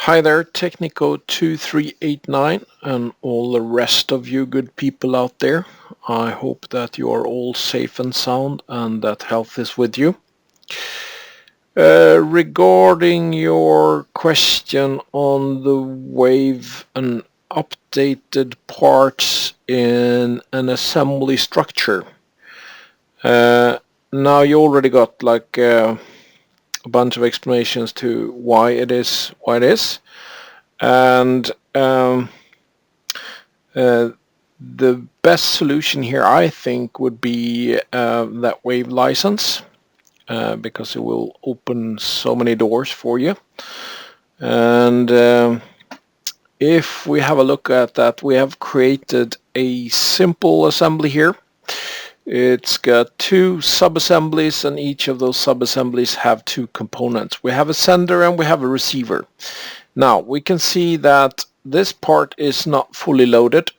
Hi there, Technico2389 and all the rest of you good people out there. I hope that you are all safe and sound and that health is with you. Regarding your question on the wave and updated parts in an assembly structure. Now you already got like a bunch of explanations to why it is what it is. And the best solution here, I think, would be that wave license, because it will open so many doors for you. And if we have a look at that, we have created a simple assembly here. It's got two sub-assemblies, and each of those sub-assemblies have two components. We have a sender and we have a receiver. Now we can see that this part is not fully loaded.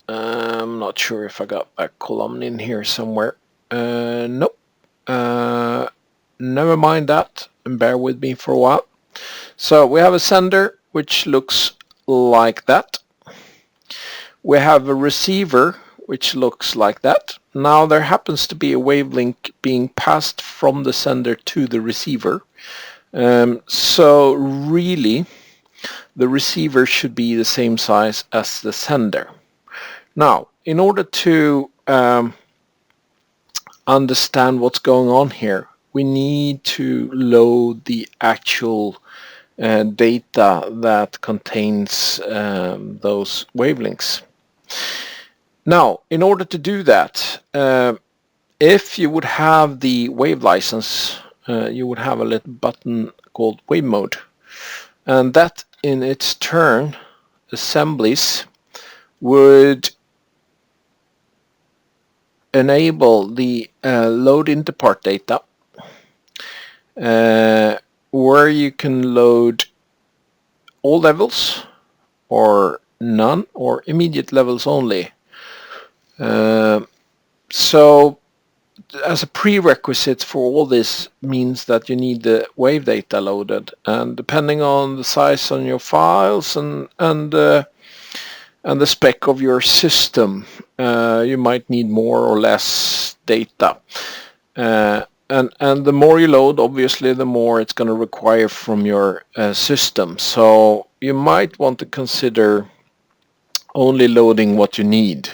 I'm not sure if I got a column in here somewhere. Nope. Never mind that, and bear with me for a while. So we have a sender which looks like that. We have a receiver which looks like that. Now there happens to be a wavelength being passed from the sender to the receiver. So really the receiver should be the same size as the sender. Now, in order to understand what's going on here, we need to load the actual data that contains those wavelengths. Now, in order to do that, if you would have the wave license, you would have a little button called wave mode, and that in its turn assemblies would enable the load into part data, where you can load all levels or none or immediate levels only. So as a prerequisite for all this means that you need the wave data loaded, and depending on the size on your files and the spec of your system, you might need more or less data. And the more you load, obviously, the more it's going to require from your system. So you might want to consider only loading what you need.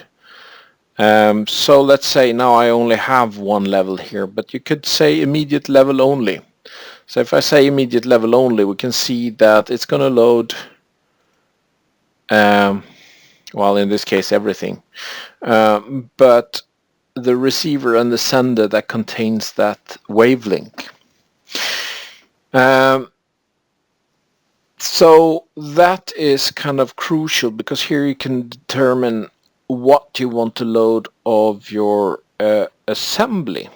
So let's say now I only have one level here, but you could say immediate level only. So if I say immediate level only, we can see that it's going to load, well, in this case, everything. But the receiver and the sender that contains that wavelength. So that is kind of crucial, because here you can determine what you want to load of your assembly.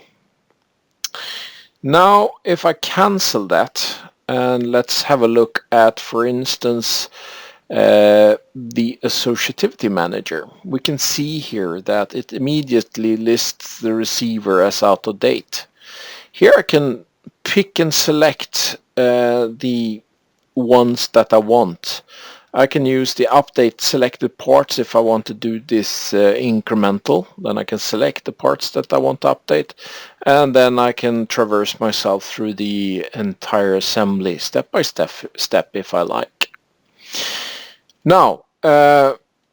Now if I cancel that, and let's have a look at, for instance, the associativity manager, we can see here that it immediately lists the receiver as out of date. Here I can pick and select the ones that I want. I can use the update selected parts if I want to do this incremental. Then I can select the parts that I want to update, and then I can traverse myself through the entire assembly step by step if I like. Now,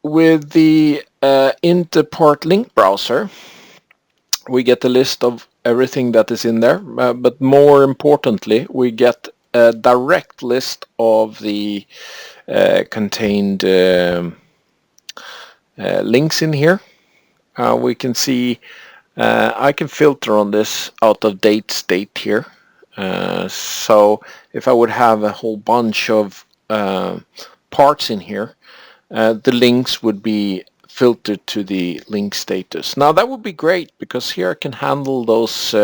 with the Interpart link browser, we get a list of everything that is in there, but more importantly, we get a direct list of the contained links in here. We can see I can filter on this out of date state here. So if I would have a whole bunch of parts in here, the links would be filtered to the link status. Now that would be great, because here I can handle those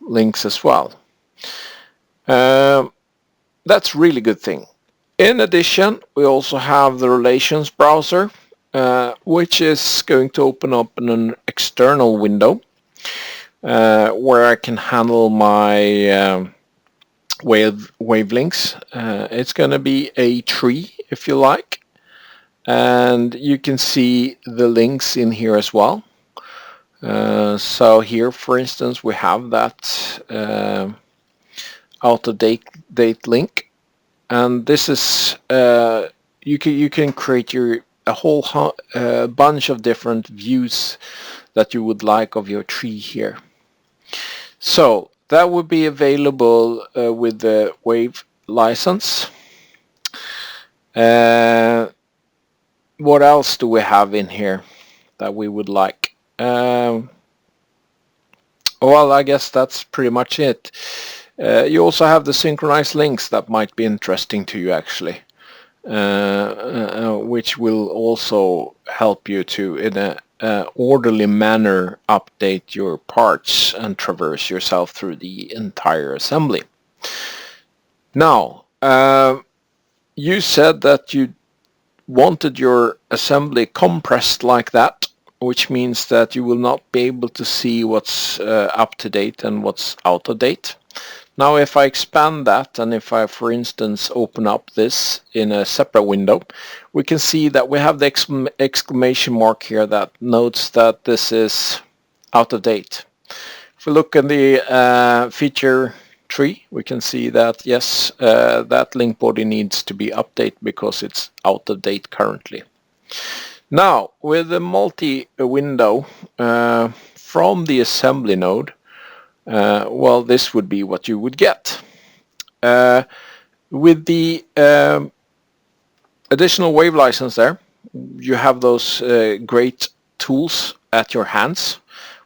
links as well. That's really good thing. In addition, we also have the relations browser, which is going to open up in an external window, where I can handle my wavelengths. It's going to be a tree, if you like, and you can see the links in here as well. So here, for instance, we have that out of date link, and this is you can create a whole bunch of different views that you would like of your tree here. So that would be available with the Wave license. What else do we have in here that we would like? Well, I guess that's pretty much it. You also have the synchronized links that might be interesting to you, actually, which will also help you to, in a orderly manner, update your parts and traverse yourself through the entire assembly. Now, you said that you wanted your assembly compressed like that, which means that you will not be able to see what's up to date and what's out of date. Now, if I expand that, and if I, for instance, open up this in a separate window, we can see that we have the exclamation mark here that notes that this is out of date. If we look in the feature tree, we can see that, yes, that link body needs to be updated because it's out of date currently. Now, with the multi-window from the assembly node, well, this would be what you would get. With the additional Wave license there, you have those great tools at your hands,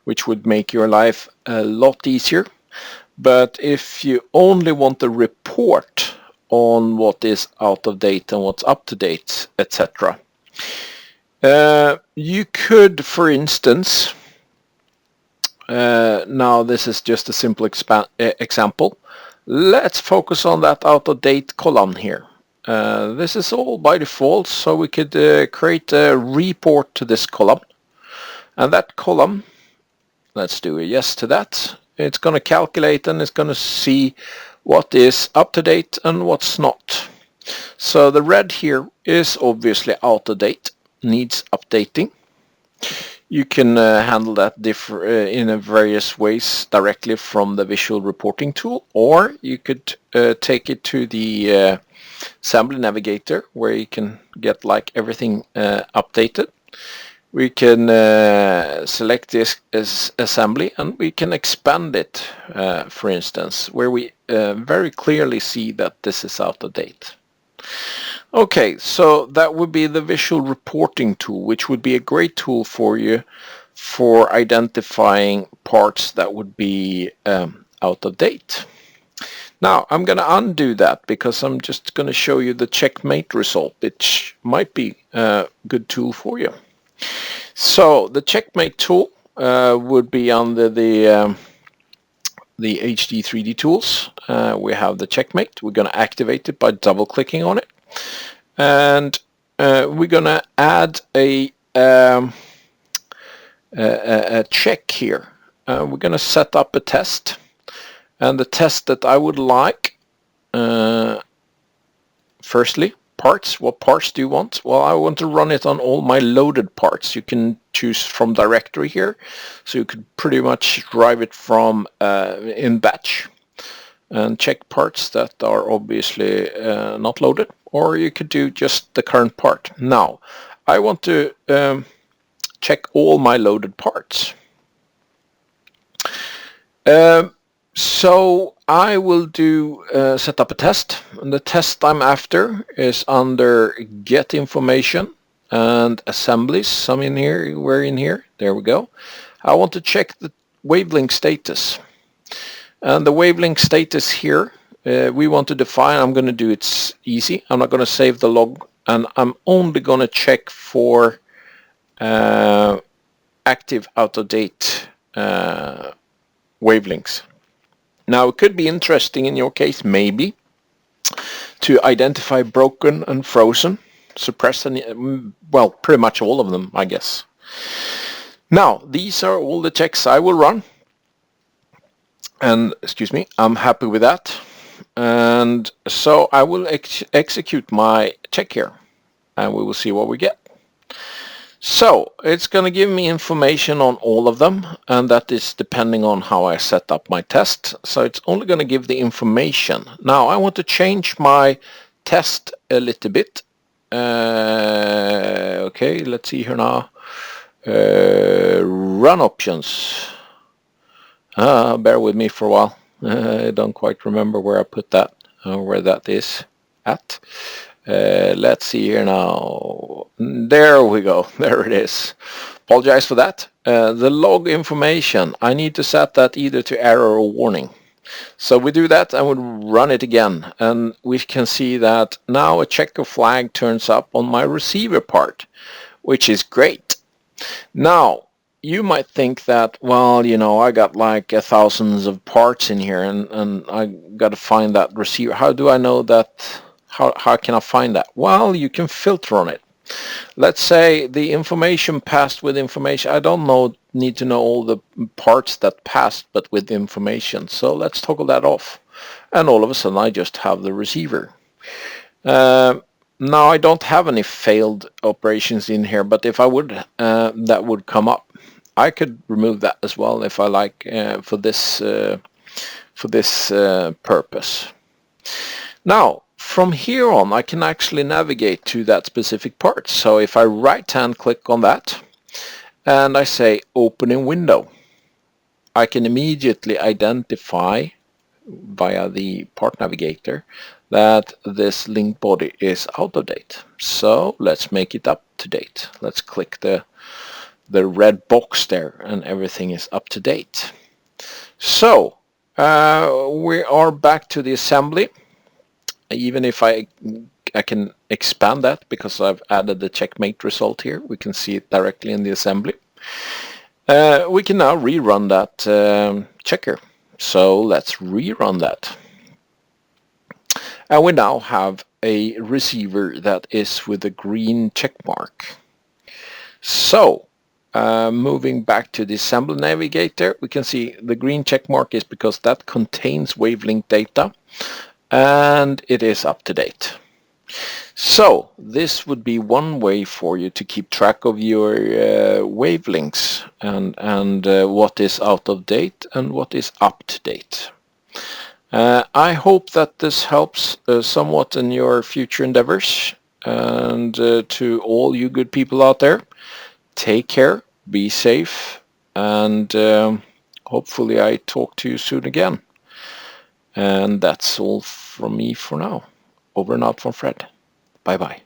which would make your life a lot easier. But if you only want to report on what is out of date and what's up to date, etc., you could, for instance, now this is just a simple example. Let's focus on that out of date column here. This is all by default, so we could create a report to this column. And that column, let's do a yes to that. It's going to calculate and it's going to see what is up to date and what's not. So the red here is obviously out of date, needs updating. You can handle that in various ways directly from the visual reporting tool, or you could take it to the assembly navigator where you can get like everything updated. We can select this as assembly and we can expand it, for instance, where we very clearly see that this is out of date. Okay, so that would be the visual reporting tool, which would be a great tool for you for identifying parts that would be out of date. Now, I'm going to undo that because I'm just going to show you the Checkmate result, which might be a good tool for you. So the Checkmate tool would be under the HD 3D tools. We have the Checkmate. We're going to activate it by double-clicking on it. And we're going to add a check here. We're going to set up a test. And the test that I would like, firstly, parts. What parts do you want? Well, I want to run it on all my loaded parts. You can choose from directory here. So you could pretty much drive it from in batch and check parts that are obviously not loaded. Or you could do just the current part. Now, I want to check all my loaded parts. So I will do set up a test, and the test I'm after is under get information and assemblies. Some in here, we're in here. There we go. I want to check the wavelength status, and the wavelength status here we want to define. I'm going to do it easy. I'm not going to save the log, and I'm only going to check for active out of date wavelengths. Now, it could be interesting in your case, maybe, to identify broken and frozen, suppress, and, well, pretty much all of them, I guess. Now, these are all the checks I will run. And, excuse me, I'm happy with that. And so I will execute my check here, and we will see what we get. So it's going to give me information on all of them, and that is depending on how I set up my test. So it's only going to give the information. Now I want to change my test a little bit. Okay, let's see here now. Run options. Bear with me for a while. I don't quite remember where I put that, where that is at. Let's see here now. There we go. There it is. Apologize for that. The log information, I need to set that either to error or warning. So we do that and we run it again, and we can see that now a checker flag turns up on my receiver part, which is great. Now you might think that, well, you know, I got like thousands of parts in here, and I got to find that receiver. How do I know that? How can I find that? Well, you can filter on it. Let's say the information passed with information. I don't need to know all the parts that passed, but with information. So let's toggle that off. And all of a sudden I just have the receiver. Now I don't have any failed operations in here, but if I would, that would come up. I could remove that as well if I like, for this purpose. Now from here on I can actually navigate to that specific part. So if I right hand click on that and I say open in window, I can immediately identify via the part navigator that this link body is out of date. So let's make it up to date. Let's click the red box there, and everything is up to date. So we are back to the assembly. Even if I can expand that because I've added the checkmate result here, we can see it directly in the assembly. We can now rerun that checker. So let's rerun that. And we now have a receiver that is with a green check mark. So moving back to the assembly navigator, we can see the green check mark is because that contains wavelength data, and it is up to date. So this would be one way for you to keep track of your wavelengths and what is out of date and what is up to date. I hope that this helps somewhat in your future endeavors, and to all you good people out there, take care, be safe, and hopefully I talk to you soon again. And that's all from me for now. Over and out from Fred. Bye bye.